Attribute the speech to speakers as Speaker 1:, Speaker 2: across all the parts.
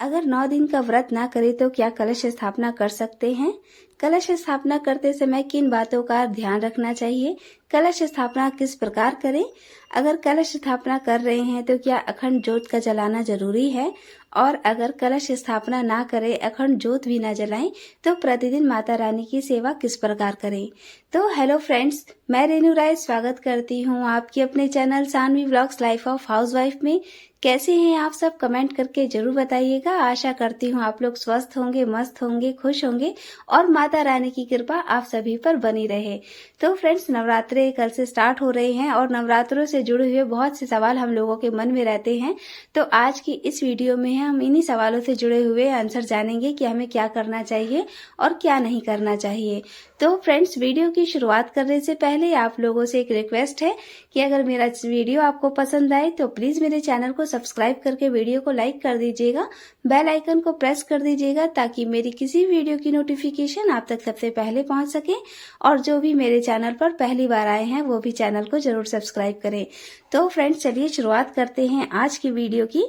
Speaker 1: अगर 9 दिन का व्रत ना करें तो क्या कलश स्थापना कर सकते हैं? कलश स्थापना करते समय किन बातों का ध्यान रखना चाहिए? कलश स्थापना किस प्रकार करें? अगर कलश स्थापना कर रहे हैं तो क्या अखंड ज्योत का जलाना जरूरी है? और अगर कलश स्थापना ना करें, अखंड ज्योत भी ना जलाएं, तो प्रतिदिन माता रानी की सेवा किस प्रकार करें? तो हेलो फ्रेंड्स, मैं रेनू राय स्वागत करती हूँ आपकी अपने channel Saanvi vlogs life of housewife में। कैसे हैं आप सब? कमेंट करके जरूर बताइएगा। आशा करती हूँ आप लोग स्वस्थ होंगे, मस्त होंगे, खुश होंगे और माता रानी की कृपा आप सभी पर बनी रहे। तो फ्रेंड्स, नवरात्रे कल से स्टार्ट हो रहे हैं और नवरात्रों से जुड़े हुए बहुत से सवाल हम लोगों के मन में रहते हैं। तो आज की इस वीडियो में हम इन्हीं सवालों से जुड़े हुए आंसर जानेंगे कि हमें क्या करना चाहिए और क्या नहीं करना चाहिए। तो फ्रेंड्स, वीडियो की शुरुआत करने से पहले आप लोगों से एक रिक्वेस्ट है कि अगर मेरा वीडियो आपको पसंद आए तो प्लीज मेरे चैनल को सब्सक्राइब करके वीडियो को लाइक कर दीजिएगा, बेल आइकन को प्रेस कर दीजिएगा ताकि मेरी किसी वीडियो की नोटिफिकेशन आप तक सबसे पहले पहुंच सके। और जो भी मेरे चैनल पर पहली बार आए हैं वो भी चैनल को जरूर सब्सक्राइब करें। तो फ्रेंड्स, चलिए शुरुआत करते हैं आज की वीडियो की।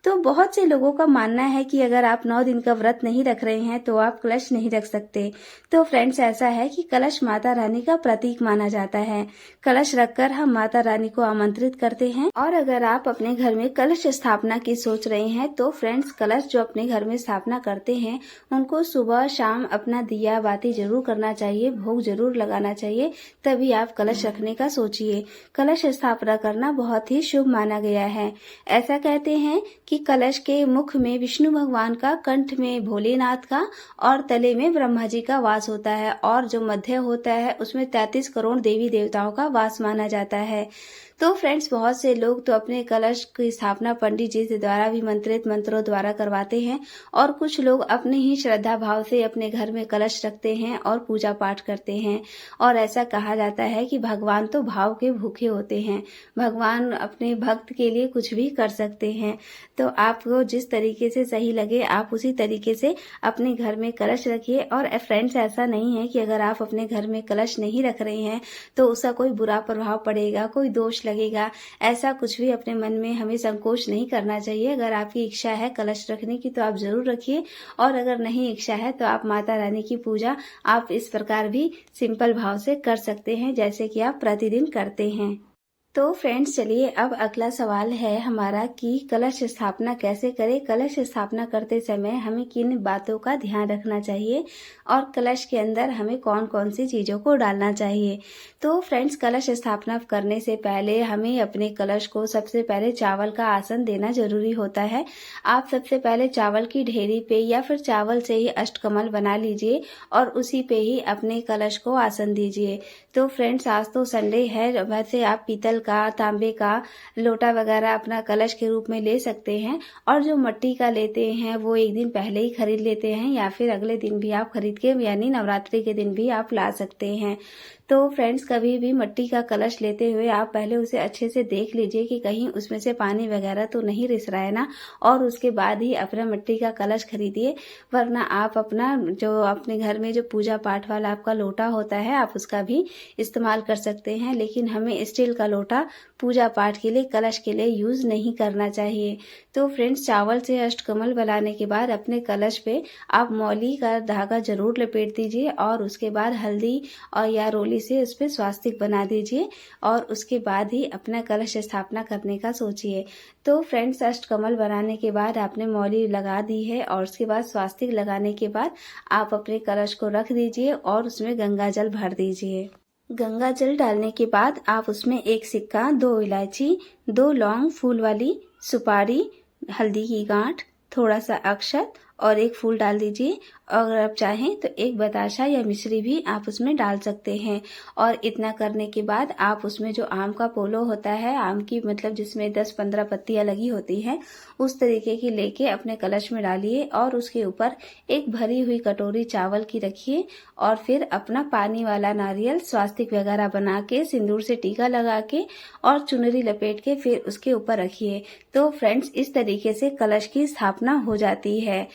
Speaker 1: तो बहुत से लोगों का मानना है कि अगर आप 9 दिन का व्रत नहीं रख रहे हैं तो आप कलश नहीं रख सकते। तो फ्रेंड्स, ऐसा है कि कलश माता रानी का प्रतीक माना जाता है। कलश रखकर हम माता रानी को आमंत्रित करते हैं। और अगर आप अपने घर में कलश स्थापना की सोच रहे हैं तो फ्रेंड्स, कलश जो अपने घर में स्थापना करते हैं उनको सुबह शाम अपना दिया बाती जरूर करना चाहिए, भोग जरूर लगाना चाहिए, तभी आप कलश रखने का सोचिए। कलश स्थापना करना बहुत ही शुभ माना गया है। ऐसा कहते हैं कि कलश के मुख में विष्णु भगवान का, कंठ में भोलेनाथ का और तले में ब्रह्मा जी का वास होता है और जो मध्य होता है उसमें 33 करोड़ देवी देवताओं का वास माना जाता है। तो फ्रेंड्स, बहुत से लोग तो अपने कलश की स्थापना पंडित जी के द्वारा भी मंत्रित मंत्रों द्वारा करवाते हैं और कुछ लोग अपने ही श्रद्धा भाव से अपने घर में कलश रखते हैं और पूजा पाठ करते हैं। और ऐसा कहा जाता है कि भगवान तो भाव के भूखे होते हैं, भगवान अपने भक्त के लिए कुछ भी कर सकते हैं। तो आपको जिस तरीके से सही लगे आप उसी तरीके से अपने घर में कलश रखिए। और फ्रेंड्स, ऐसा नहीं है कि अगर आप अपने घर में कलश नहीं रख रहे हैं तो उसका कोई बुरा प्रभाव पड़ेगा, कोई दोष लगेगा, ऐसा कुछ भी अपने मन में हमें संकोच नहीं करना चाहिए। अगर आपकी इच्छा है कलश रखने की तो आप जरूर रखिए, और अगर नहीं इच्छा है तो आप माता रानी की पूजा आप इस प्रकार भी सिंपल भाव से कर सकते हैं जैसे कि आप प्रतिदिन करते हैं। तो फ्रेंड्स, चलिए अब अगला सवाल है हमारा कि कलश स्थापना कैसे करें। कलश स्थापना करते समय हमें किन बातों का ध्यान रखना चाहिए और कलश के अंदर हमें कौन कौन सी चीजों को डालना चाहिए। तो फ्रेंड्स, कलश स्थापना करने से पहले हमें अपने कलश को सबसे पहले चावल का आसन देना जरूरी होता है। आप सबसे पहले चावल की ढेरी पे या फिर चावल से ही अष्टकमल बना लीजिए और उसी पे ही अपने कलश को आसन दीजिए। तो फ्रेंड्स, आज तो संडे है, वैसे आप पीतल का, तांबे का लोटा वगैरह अपना कलश के रूप में ले सकते हैं, और जो मिट्टी का लेते हैं वो एक दिन पहले ही खरीद लेते हैं या फिर अगले दिन भी आप खरीद के, यानी नवरात्रि के दिन भी आप ला सकते हैं। तो फ्रेंड्स, कभी भी मिट्टी का कलश लेते हुए आप पहले उसे अच्छे से देख लीजिए कि कहीं उसमें से पानी वगैरह तो नहीं रिस रहा है ना, और उसके बाद ही अपना मिट्टी का कलश खरीदिए। वरना आप अपना जो अपने घर में जो पूजा पाठ वाला आपका लोटा होता है आप उसका भी इस्तेमाल कर सकते हैं, लेकिन हमें स्टील का लोटा पूजा पाठ के लिए, कलश के लिए यूज नहीं करना चाहिए। तो फ्रेंड्स, चावल से अष्टकमल बनाने के बाद अपने कलश पे आप मौली का धागा जरूर लपेट दीजिए और उसके बाद हल्दी और या रोली से उस पर स्वास्तिक बना दीजिए और उसके बाद ही अपना कलश स्थापना करने का सोचिए। तो फ्रेंड्स, अष्टकमल बनाने के बाद आपने मौली लगा दी है और उसके बाद स्वास्तिक लगाने के बाद आप अपने कलश को रख दीजिए और उसमें गंगा जल भर दीजिए। गंगा जल डालने के बाद आप उसमें 1 सिक्का, 2 इलायची, 2 लौंग, फूल वाली सुपारी, हल्दी की गांठ, थोड़ा सा अक्षत और 1 फूल डाल दीजिए। अगर आप चाहें तो 1 बताशा या मिश्री भी आप उसमें डाल सकते हैं। और इतना करने के बाद आप उसमें जो आम का पोलो होता है, आम की मतलब जिसमें 10-15 पत्तियां लगी होती हैं, उस तरीके की लेके अपने कलश में डालिए और उसके ऊपर एक भरी हुई कटोरी चावल की रखिए और फिर अपना पानी वाला नारियल स्वास्तिक वगैरह बना के, सिंदूर से टीका लगा के और चुनरी लपेट के फिर उसके ऊपर रखिए। तो फ्रेंड्स, इस तरीके से कलश की स्थापना हो जाती है।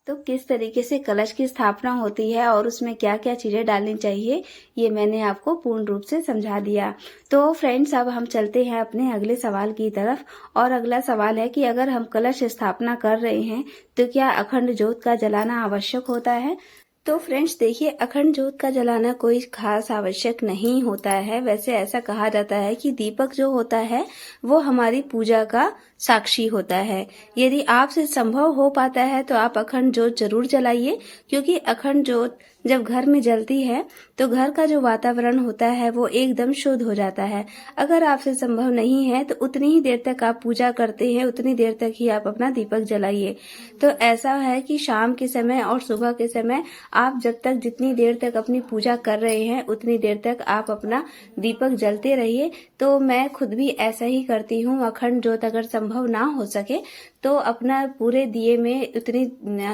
Speaker 1: तो किस तरीके से कलश की स्थापना होती है और उसमें क्या क्या चीजें डालनी चाहिए, ये मैंने आपको पूर्ण रूप से समझा दिया। तो फ्रेंड्स, अब हम चलते हैं अपने अगले सवाल की तरफ। और अगला सवाल है कि अगर हम कलश स्थापना कर रहे हैं तो क्या अखंड ज्योत का जलाना आवश्यक होता है। तो फ्रेंड्स देखिए, अखंड ज्योत का जलाना कोई खास आवश्यक नहीं होता है। वैसे ऐसा कहा जाता है कि दीपक जो होता है वो हमारी पूजा का साक्षी होता है। यदि आपसे संभव हो पाता है तो आप अखंड ज्योत जरूर जलाइए, क्योंकि अखंड ज्योत जब घर में जलती है तो घर का जो वातावरण होता है वो एकदम शुद्ध हो जाता है। अगर आपसे संभव नहीं है तो उतनी ही देर तक आप पूजा करते हैं, उतनी देर तक ही आप अपना दीपक जलाइए। तो ऐसा है कि शाम के समय और सुबह के समय आप जब तक जितनी देर तक अपनी पूजा कर रहे हैं उतनी देर तक आप अपना दीपक जलते रहिए। तो मैं खुद भी ऐसा ही करती हूँ। अखंड ज्योत अगर संभव ना हो सके तो अपना पूरे दिए में उतनी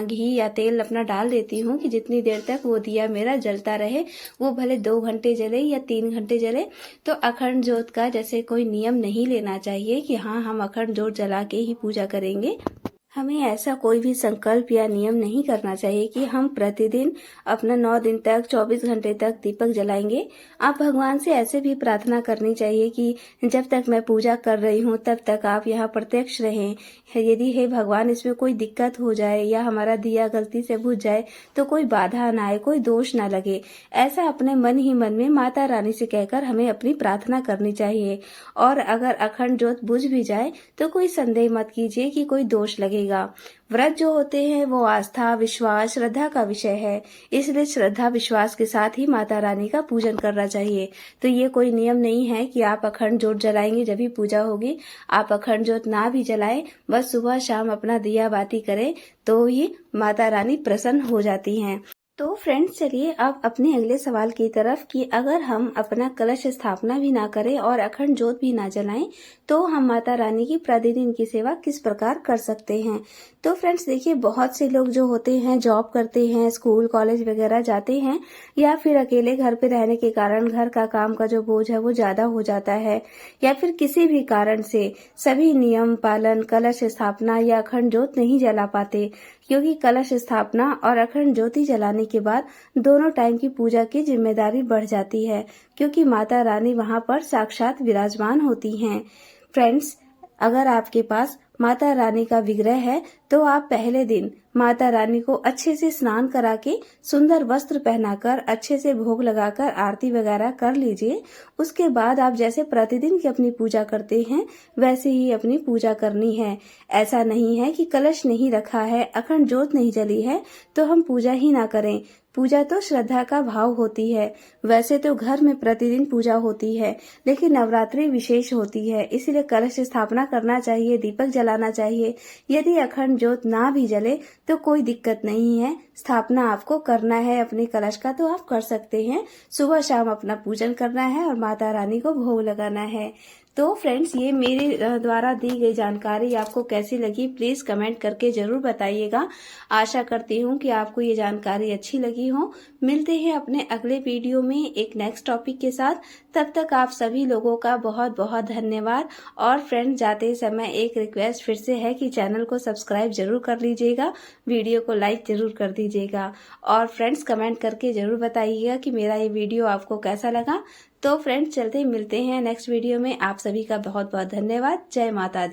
Speaker 1: घी या तेल अपना डाल देती हूँ कि जितनी देर तक वो दिया मेरा जलता रहे। वो भले 2 घंटे जले या 3 घंटे जले। तो अखंड ज्योत का जैसे कोई नियम नहीं लेना चाहिए कि हाँ, हम अखंड ज्योत जला के ही पूजा करेंगे। हमें ऐसा कोई भी संकल्प या नियम नहीं करना चाहिए कि हम प्रतिदिन अपना 9 दिन तक 24 घंटे तक दीपक जलाएंगे। आप भगवान से ऐसे भी प्रार्थना करनी चाहिए कि जब तक मैं पूजा कर रही हूँ तब तक आप यहाँ प्रत्यक्ष रहें। यदि हे भगवान इसमें कोई दिक्कत हो जाए या हमारा दिया गलती से बुझ जाए तो कोई बाधा ना आए, कोई दोष ना लगे। ऐसा अपने मन ही मन में माता रानी से कहकर हमें अपनी प्रार्थना करनी चाहिए। और अगर अखंड ज्योत बुझ भी जाए तो कोई संदेह मत कीजिए कि कोई दोष लगेगा। व्रत जो होते हैं वो आस्था, विश्वास, श्रद्धा का विषय है। इसलिए श्रद्धा विश्वास के साथ ही माता रानी का पूजन करना चाहिए। तो ये कोई नियम नहीं है कि आप अखंड ज्योत जलाएंगे जब भी पूजा होगी। आप अखंड ज्योत ना भी जलाएं, बस सुबह शाम अपना दिया बाती करें तो ही माता रानी प्रसन्न हो जाती हैं। तो फ्रेंड्स चलिए अब अपने अगले सवाल की तरफ कि अगर हम अपना कलश स्थापना भी ना करें और अखंड ज्योत भी ना जलाएं तो हम माता रानी की प्रतिदिन की सेवा किस प्रकार कर सकते हैं। तो फ्रेंड्स देखिए, बहुत से लोग जो होते हैं जॉब करते हैं, स्कूल कॉलेज वगैरह जाते हैं, या फिर अकेले घर पे रहने के कारण घर का काम का जो बोझ है वो ज्यादा हो जाता है, या फिर किसी भी कारण से सभी नियम पालन कलश स्थापना या अखंड ज्योत नहीं जला पाते। क्योंकि कलश स्थापना और अखंड ज्योति जलाने के बाद दोनों टाइम की पूजा की जिम्मेदारी बढ़ जाती है, क्योंकि माता रानी वहां पर साक्षात विराजमान होती हैं। फ्रेंड्स, अगर आपके पास माता रानी का विग्रह है तो आप पहले दिन माता रानी को अच्छे से स्नान करा के सुंदर वस्त्र पहनाकर अच्छे से भोग लगाकर आरती वगैरह कर लीजिए। उसके बाद आप जैसे प्रतिदिन की अपनी पूजा करते हैं वैसे ही अपनी पूजा करनी है। ऐसा नहीं है कि कलश नहीं रखा है, अखंड ज्योत नहीं जली है तो हम पूजा ही ना करें। पूजा तो श्रद्धा का भाव होती है। वैसे तो घर में प्रतिदिन पूजा होती है, लेकिन नवरात्रि विशेष होती है, इसलिए कलश स्थापना करना चाहिए, दीपक जलाना चाहिए। यदि अखंड ज्योत ना भी जले तो कोई दिक्कत नहीं है। स्थापना आपको करना है अपने कलश का तो आप कर सकते हैं। सुबह शाम अपना पूजन करना है और माता रानी को भोग लगाना है। तो फ्रेंड्स, ये मेरे द्वारा दी गई जानकारी आपको कैसी लगी प्लीज कमेंट करके जरूर बताइएगा। आशा करती हूँ कि आपको ये जानकारी अच्छी लगी हो। मिलते हैं अपने अगले वीडियो में एक नेक्स्ट टॉपिक के साथ। तब तक आप सभी लोगों का बहुत बहुत धन्यवाद। और फ्रेंड्स, जाते समय एक रिक्वेस्ट फिर से है कि चैनल को सब्सक्राइब जरूर कर लीजिएगा, वीडियो को लाइक जरूर कर दीजिएगा और फ्रेंड्स कमेंट करके जरूर बताइएगा कि मेरा ये वीडियो आपको कैसा लगा। तो फ्रेंड्स, चलते मिलते हैं नेक्स्ट वीडियो में। आप सभी का बहुत बहुत धन्यवाद। जय माता दी।